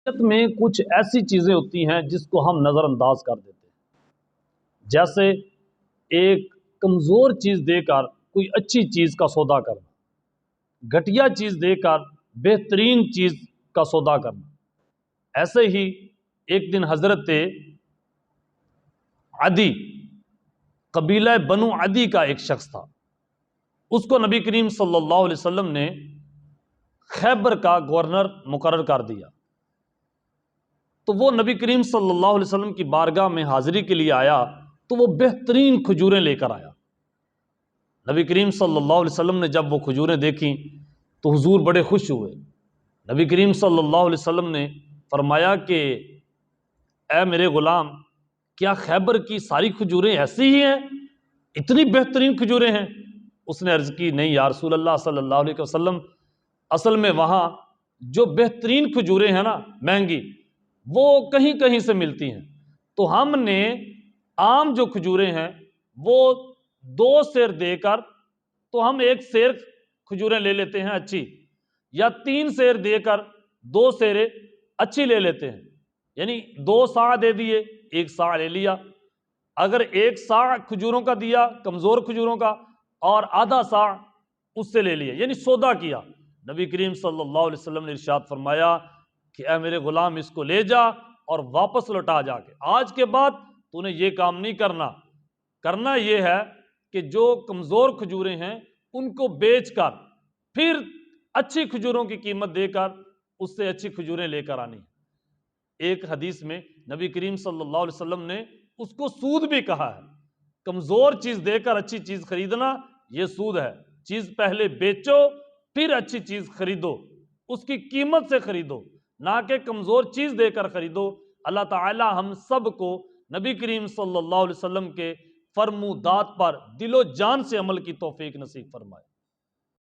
میں کچھ ایسی چیزیں ہوتی ہیں جس کو ہم نظر انداز کر دیتے ہیں، جیسے ایک کمزور چیز دے کر کوئی اچھی چیز کا سودا کرنا، گھٹیا چیز دے کر بہترین چیز کا سودا کرنا۔ ایسے ہی ایک دن حضرت عدی، قبیلہ بنو عدی کا ایک شخص تھا، اس کو نبی کریم صلی اللہ علیہ وسلم نے خیبر کا گورنر مقرر کر دیا۔ تو وہ نبی کریم صلی اللہ علیہ وسلم کی بارگاہ میں حاضری کے لیے آیا تو وہ بہترین کھجوریں لے کر آیا۔ نبی کریم صلی اللہ علیہ وسلم نے جب وہ کھجوریں دیکھیں تو حضور بڑے خوش ہوئے۔ نبی کریم صلی اللہ علیہ وسلم نے فرمایا کہ اے میرے غلام، کیا خیبر کی ساری کھجوریں ایسی ہی ہیں؟ اتنی بہترین کھجوریں ہیں؟ اس نے عرض کی نہیں یا رسول اللہ صلی اللہ علیہ وسلم، اصل میں وہاں جو بہترین کھجوریں ہیں نا، مہنگی، وہ کہیں کہیں سے ملتی ہیں، تو ہم نے عام جو کھجوریں ہیں وہ 2 سیر دے کر تو ہم 1 سیر کھجوریں لے لیتے ہیں اچھی، یا 3 سیر دے کر 2 سیریں اچھی لے لیتے ہیں، یعنی 2 صاع دے دیے 1 صاع لے لیا۔ اگر 1 صاع کھجوروں کا دیا کمزور کھجوروں کا اور آدھا صاع اس سے لے لیا، یعنی سودا کیا۔ نبی کریم صلی اللہ علیہ وسلم نے ارشاد فرمایا کہ اے میرے غلام، اس کو لے جا اور واپس لوٹا جا کے، آج کے بعد تو نے یہ کام نہیں کرنا۔ کرنا یہ ہے کہ جو کمزور کھجوریں ہیں ان کو بیچ کر پھر اچھی کھجوروں کی قیمت دے کر اس سے اچھی کھجوریں لے کر آنی۔ ایک حدیث میں نبی کریم صلی اللہ علیہ وسلم نے اس کو سود بھی کہا ہے۔ کمزور چیز دے کر اچھی چیز خریدنا یہ سود ہے۔ چیز پہلے بیچو پھر اچھی چیز خریدو، اس کی قیمت سے خریدو، نہ کہ کمزور چیز دے کر خریدو۔ اللہ تعالی ہم سب کو نبی کریم صلی اللہ علیہ وسلم کے فرمودات پر دل و جان سے عمل کی توفیق نصیب فرمائے۔